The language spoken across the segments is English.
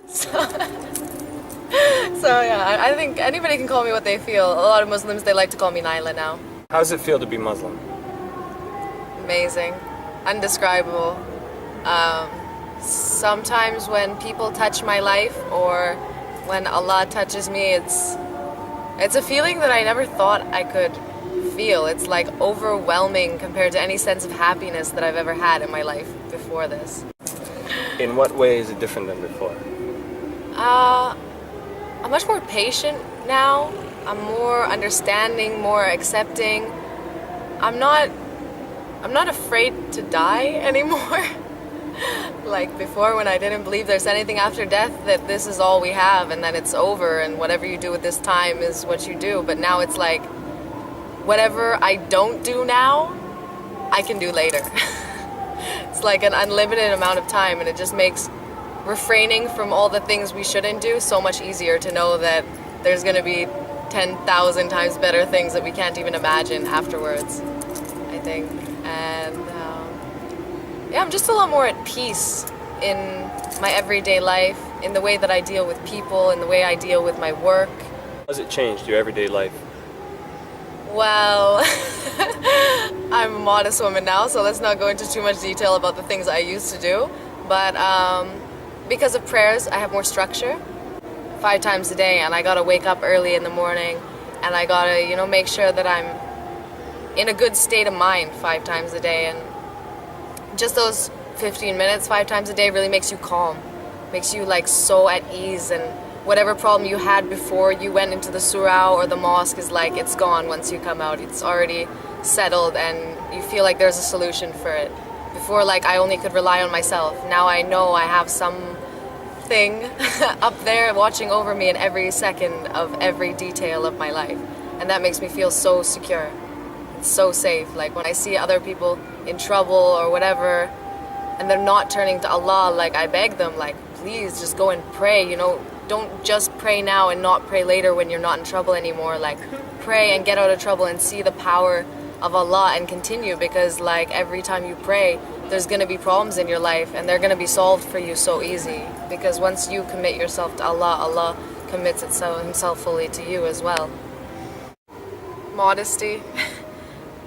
So, so yeah, I think anybody can call me what they feel. A lot of Muslims, they like to call me Naila now. How does it feel to be Muslim? Amazing, undescribable. Um, Sometimes when people touch my life or when Allah touches me, it's a feeling that I never thought I could feel. It's like overwhelming compared to any sense of happiness that I've ever had in my life before this. In what way is it different than before? I'm much more patient now. I'm more understanding, more accepting. I'm not afraid to die anymore. Like before, when I didn't believe there's anything after death, that this is all we have and then it's over and whatever you do with this time is what you do. But now it's like, whatever I don't do now, I can do later. It's like an unlimited amount of time, and it just makes refraining from all the things we shouldn't do so much easier to know that there's going to be 10,000 times better things that we can't even imagine afterwards, I think. And yeah, I'm just a lot more at peace in my everyday life, in the way that I deal with people, in the way I deal with my work. How has it changed your everyday life? Well, I'm a modest woman now, so let's not go into too much detail about the things I used to do. But because of prayers, I have more structure 5 times a day, and I gotta wake up early in the morning, and I gotta, make sure that I'm in a good state of mind 5 times a day. And just those 15 minutes 5 times a day really makes you calm, makes you like so at ease, and whatever problem you had before you went into the surah or the mosque is like, it's gone once you come out. It's already settled and you feel like there's a solution for it. Before, like, I only could rely on myself. Now I know I have something up there watching over me in every second of every detail of my life. And that makes me feel so secure. It's so safe. Like when I see other people in trouble or whatever and they're not turning to Allah, like I beg them, like, please just go and pray, Don't just pray now and not pray later when you're not in trouble anymore. Like, pray and get out of trouble and see the power of Allah and continue, because like every time you pray, there's going to be problems in your life and they're going to be solved for you so easy, because once you commit yourself to Allah, Allah commits himself fully to you as well. Modesty.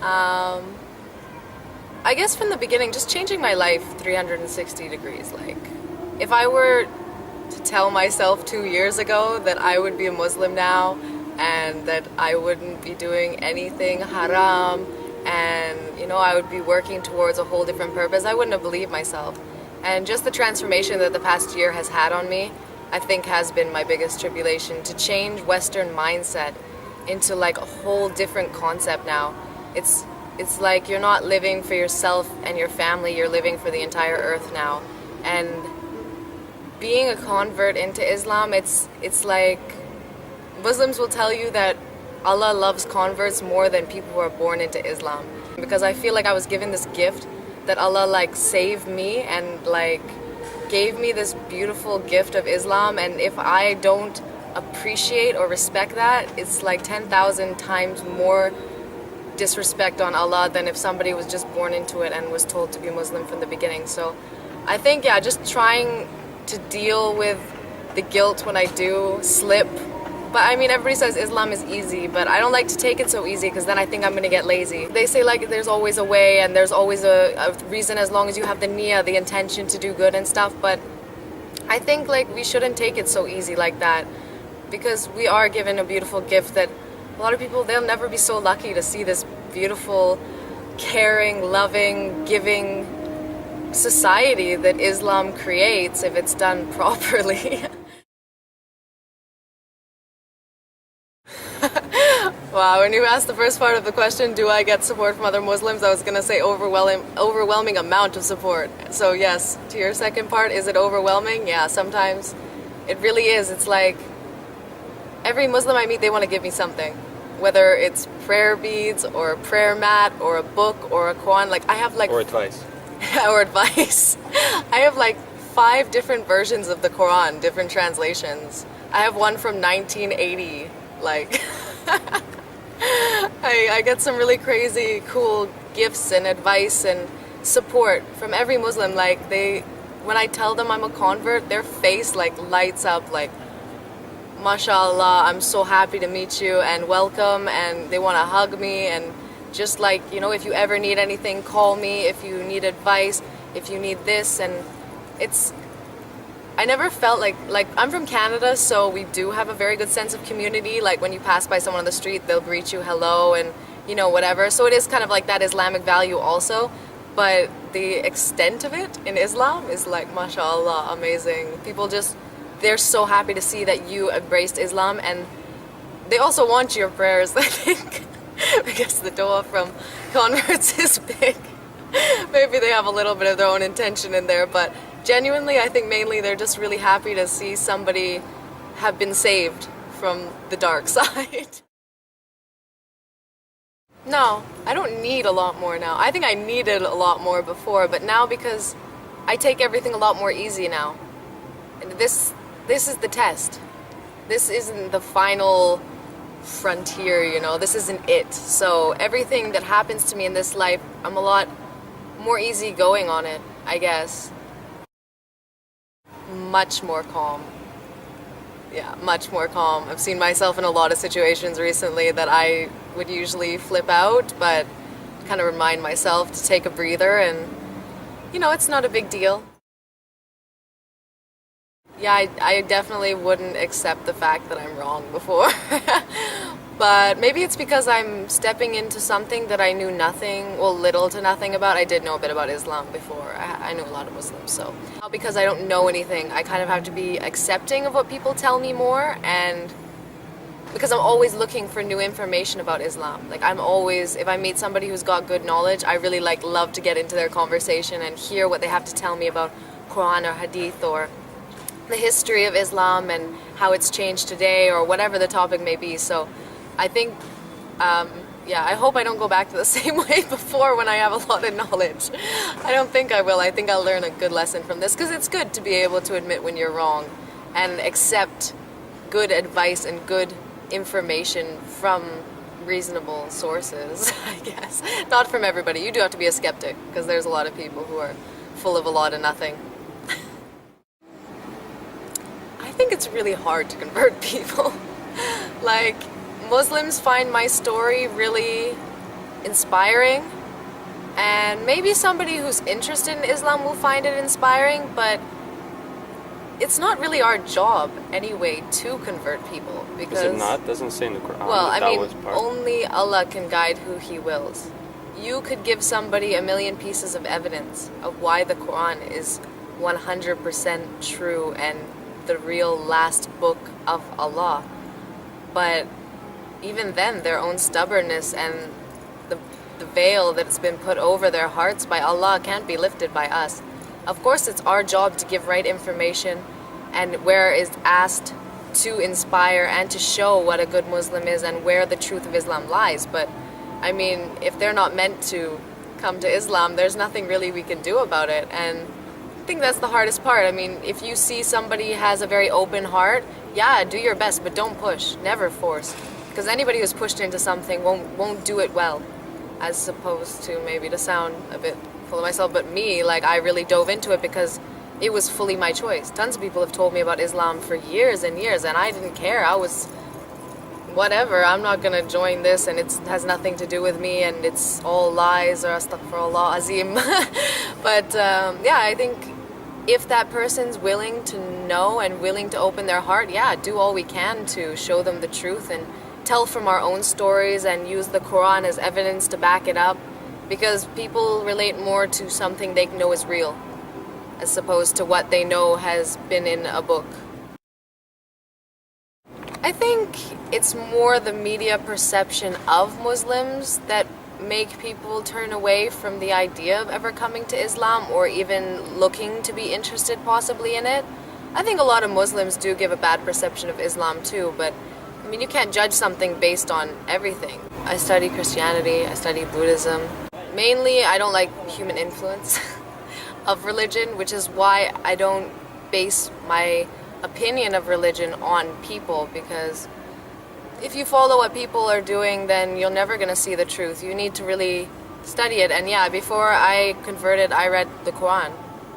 I guess from the beginning, just changing my life 360 degrees. Like, if I were to tell myself 2 years ago that I would be a Muslim now and that I wouldn't be doing anything haram and I would be working towards a whole different purpose, I wouldn't have believed myself. And just the transformation that the past year has had on me, I think has been my biggest tribulation, to change Western mindset into like a whole different concept now. It's like you're not living for yourself and your family, you're living for the entire earth now. And being a convert into Islam, it's like Muslims will tell you that Allah loves converts more than people who are born into Islam. Because I feel like I was given this gift that Allah like saved me and like gave me this beautiful gift of Islam, and if I don't appreciate or respect that, it's like 10,000 times more disrespect on Allah than if somebody was just born into it and was told to be Muslim from the beginning. So I think, yeah, just trying to deal with the guilt when I do slip. But I mean, everybody says Islam is easy, but I don't like to take it so easy, because then I think I'm going to get lazy. They say like there's always a way and there's always a reason, as long as you have the niyyah, the intention to do good and stuff. But I think like we shouldn't take it so easy like that, because we are given a beautiful gift that a lot of people, they'll never be so lucky to see this beautiful, caring, loving, giving society that Islam creates if it's done properly. Wow, when you asked the first part of the question, do I get support from other Muslims, I was going to say overwhelming amount of support. So yes, to your second part, is it overwhelming? Yeah, sometimes it really is. It's like every Muslim I meet, they want to give me something. Whether it's prayer beads or a prayer mat or a book or a Quran, like I have like... Or advice. Or advice. I have like 5 different versions of the Quran, different translations. I have one from 1980, like... I get some really crazy, cool gifts and advice and support from every Muslim. Like they when I tell them I'm a convert, their face like lights up like, mashallah, I'm so happy to meet you and welcome, and they want to hug me, and just like, you know, if you ever need anything, call me, if you need advice, if you need this. And it's, I never felt like I'm from Canada, so we do have a very good sense of community. Like when you pass by someone on the street, they'll greet you hello and, you know, whatever. So it is kind of like that Islamic value also, but the extent of it in Islam is like, mashallah, amazing. People just, they're so happy to see that you embraced Islam, and they also want your prayers, I think, because the dua from converts is big. Maybe they have a little bit of their own intention in there, but genuinely, I think mainly they're just really happy to see somebody have been saved from the dark side. No, I don't need a lot more now. I think I needed a lot more before, but now because I take everything a lot more easy now. And this is the test. This isn't the final frontier, you know, this isn't it. So everything that happens to me in this life, I'm a lot more easygoing on it, I guess. Much more calm. Yeah, much more calm. I've seen myself in a lot of situations recently that I would usually flip out, but kind of remind myself to take a breather and, you know, it's not a big deal. Yeah, I definitely wouldn't accept the fact that I'm wrong before. But maybe it's because I'm stepping into something that I knew nothing, well, little to nothing about. I did know a bit about Islam before. I knew a lot of Muslims, so now because I don't know anything, I kind of have to be accepting of what people tell me more, and because I'm always looking for new information about Islam. Like I'm always, if I meet somebody who's got good knowledge, I really love to get into their conversation and hear what they have to tell me about Quran or Hadith or the history of Islam and how it's changed today or whatever the topic may be. So I think, yeah, I hope I don't go back to the same way before when I have a lot of knowledge. I don't think I will. I think I'll learn a good lesson from this, because it's good to be able to admit when you're wrong and accept good advice and good information from reasonable sources, I guess. Not from everybody. You do have to be a skeptic, because there's a lot of people who are full of a lot of nothing. I think it's really hard to convert people. Like, Muslims find my story really inspiring, and maybe somebody who's interested in Islam will find it inspiring, but it's not really our job anyway to convert people, because... Is it not? Doesn't say in the Quran. Well, I that mean, was part. only Allah can guide who He wills. You could give somebody a million pieces of evidence of why the Quran is 100% true and the real last book of Allah, but even then their own stubbornness and the veil that's been put over their hearts by Allah can't be lifted by us. Of course, it's our job to give right information and where is asked to inspire and to show what a good Muslim is and where the truth of Islam lies. But I mean, if they're not meant to come to Islam, there's nothing really we can do about it. And I think that's the hardest part. I mean, if you see somebody has a very open heart, yeah, do your best, but don't push, never force. Because anybody who's pushed into something won't do it well, as opposed to, maybe to sound a bit full of myself, but me, like, I really dove into it because it was fully my choice. Tons of people have told me about Islam for years and years, and I didn't care. I was, whatever, I'm not gonna join this, and it has nothing to do with me, and it's all lies, or astaghfirullah azim. But yeah, I think if that person's willing to know and willing to open their heart, yeah, do all we can to show them the truth and tell from our own stories and use the Quran as evidence to back it up, because people relate more to something they know is real as opposed to what they know has been in a book. I think it's more the media perception of Muslims that make people turn away from the idea of ever coming to Islam or even looking to be interested possibly in it. I think a lot of Muslims do give a bad perception of Islam too, but I mean, you can't judge something based on everything. I study Christianity, I study Buddhism. Mainly, I don't like human influence of religion, which is why I don't base my opinion of religion on people, because if you follow what people are doing, then you're never going to see the truth. You need to really study it. And yeah, before I converted, I read the Quran.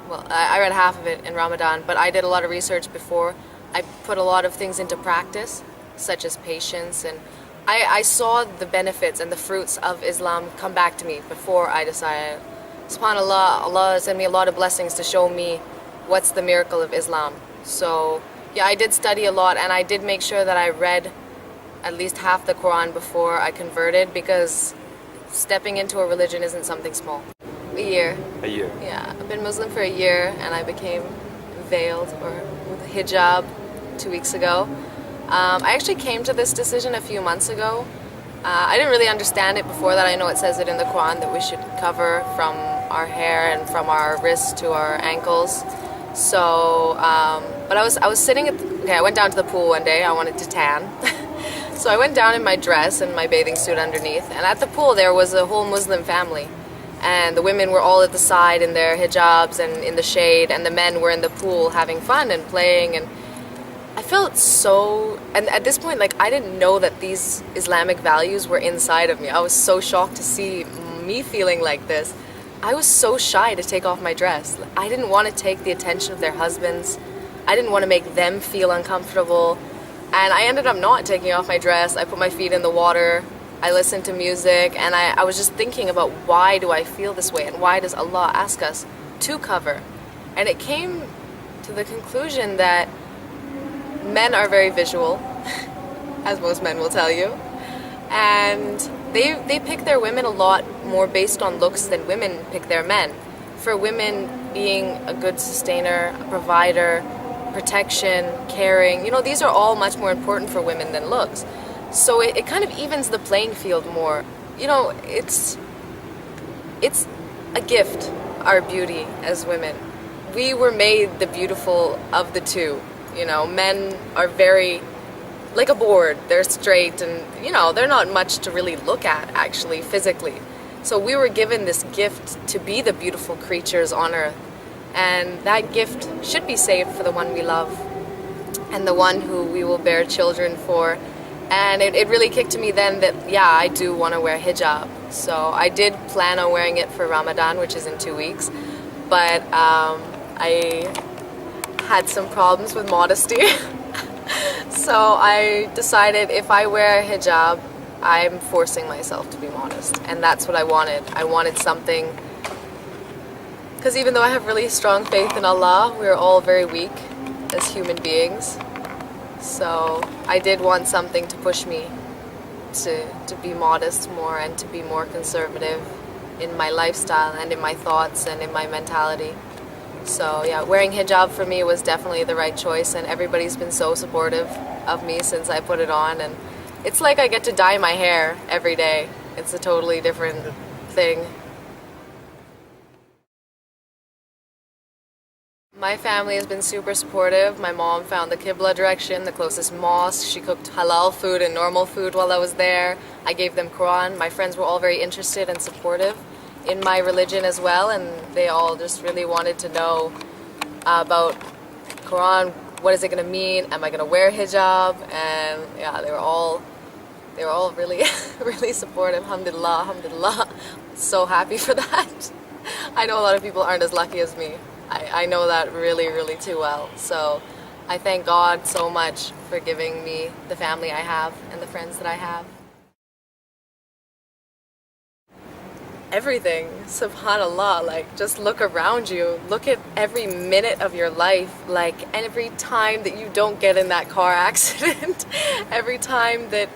well, I read half of it in Ramadan, but I did a lot of research before. I put a lot of things into practice, such as patience, and I saw the benefits and the fruits of Islam come back to me before I decided. SubhanAllah, Allah sent me a lot of blessings to show me what's the miracle of Islam. So yeah, I did study a lot, and I did make sure that I read at least half the Quran before I converted, because stepping into a religion isn't something small. A year. A year. Yeah, I've been Muslim for a year, and I became veiled or with a hijab 2 weeks ago. I actually came to this decision a few months ago. I didn't really understand it before that. I know it says it in the Quran that we should cover from our hair and from our wrists to our ankles. So, but I was sitting at, I went down to the pool one day. I wanted to tan. So I went down in my dress and my bathing suit underneath, and at the pool there was a whole Muslim family. And the women were all at the side in their hijabs and in the shade, and the men were in the pool having fun and playing. And I felt so, and at this point, like, I didn't know that these Islamic values were inside of me. I was so shocked to see me feeling like this. I was so shy to take off my dress. I didn't want to take the attention of their husbands. I didn't want to make them feel uncomfortable. And I ended up not taking off my dress. I put my feet in the water. I listened to music, and I was just thinking about, why do I feel this way, and why does Allah ask us to cover? And it came to the conclusion that men are very visual, as most men will tell you, and they pick their women a lot more based on looks than women pick their men. For women, being a good sustainer, a provider, protection, caring, these are all much more important for women than looks. So it kind of evens the playing field more. It's a gift, our beauty as women. We were made the beautiful of the two. Men are very, like a board. They're straight and, they're not much to really look at, actually, physically. So we were given this gift to be the beautiful creatures on earth. And that gift should be saved for the one we love and the one who we will bear children for. And it really kicked to me then that, yeah, I do want to wear hijab. So I did plan on wearing it for Ramadan, which is in 2 weeks. But I had some problems with modesty. So I decided, if I wear a hijab, I'm forcing myself to be modest. And that's what I wanted. I wanted something, because even though I have really strong faith in Allah, we're all very weak as human beings. So I did want something to push me to be modest more and to be more conservative in my lifestyle and in my thoughts and in my mentality. So yeah, wearing hijab for me was definitely the right choice, and everybody's been so supportive of me since I put it on. And it's like I get to dye my hair every day. It's a totally different thing. My family has been super supportive. My mom found the Qibla direction, the closest mosque. She cooked halal food and normal food while I was there. I gave them Quran. My friends were all very interested and supportive in my religion as well, and they all just really wanted to know about Quran. What is it going to mean? Am I going to wear hijab? And yeah, they were all really, really supportive. Alhamdulillah, alhamdulillah. So happy for that. I know a lot of people aren't as lucky as me. I know that really, really too well. So I thank God so much for giving me the family I have and the friends that I have. Everything, subhanallah, like, just look around you. Look at every minute of your life, like, every time that you don't get in that car accident, every time that,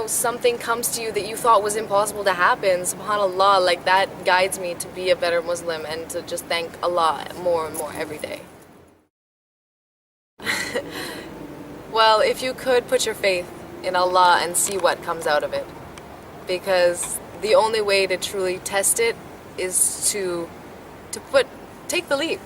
something comes to you that you thought was impossible to happen, subhanallah, like, that guides me to be a better Muslim and to just thank Allah more and more every day. Well, if you could put your faith in Allah and see what comes out of it, because the only way to truly test it is to take the leap.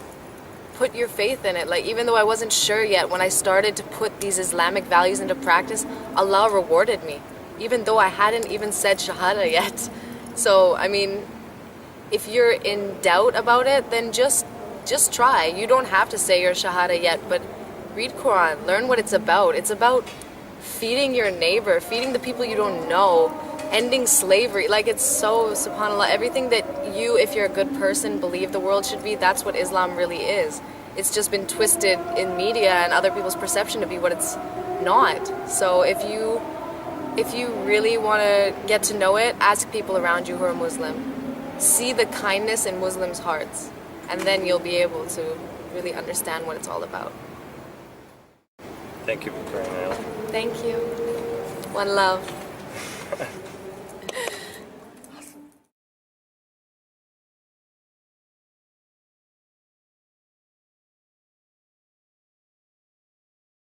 Put your faith in it. Like, even though I wasn't sure yet, when I started to put these Islamic values into practice, Allah rewarded me, even though I hadn't even said Shahada yet. So, I mean, if you're in doubt about it, then just try. You don't have to say your Shahada yet, but read Quran, learn what it's about. It's about feeding your neighbor, feeding the people you don't know, ending slavery. Like, it's so, subhanAllah, everything that you, if you're a good person, believe the world should be, that's what Islam really is. It's just been twisted in media and other people's perception to be what it's not. So if you really want to get to know it, ask people around you who are Muslim. See the kindness in Muslims' hearts, and then you'll be able to really understand what it's all about. Thank you, Victoria Nail. Thank you. One love.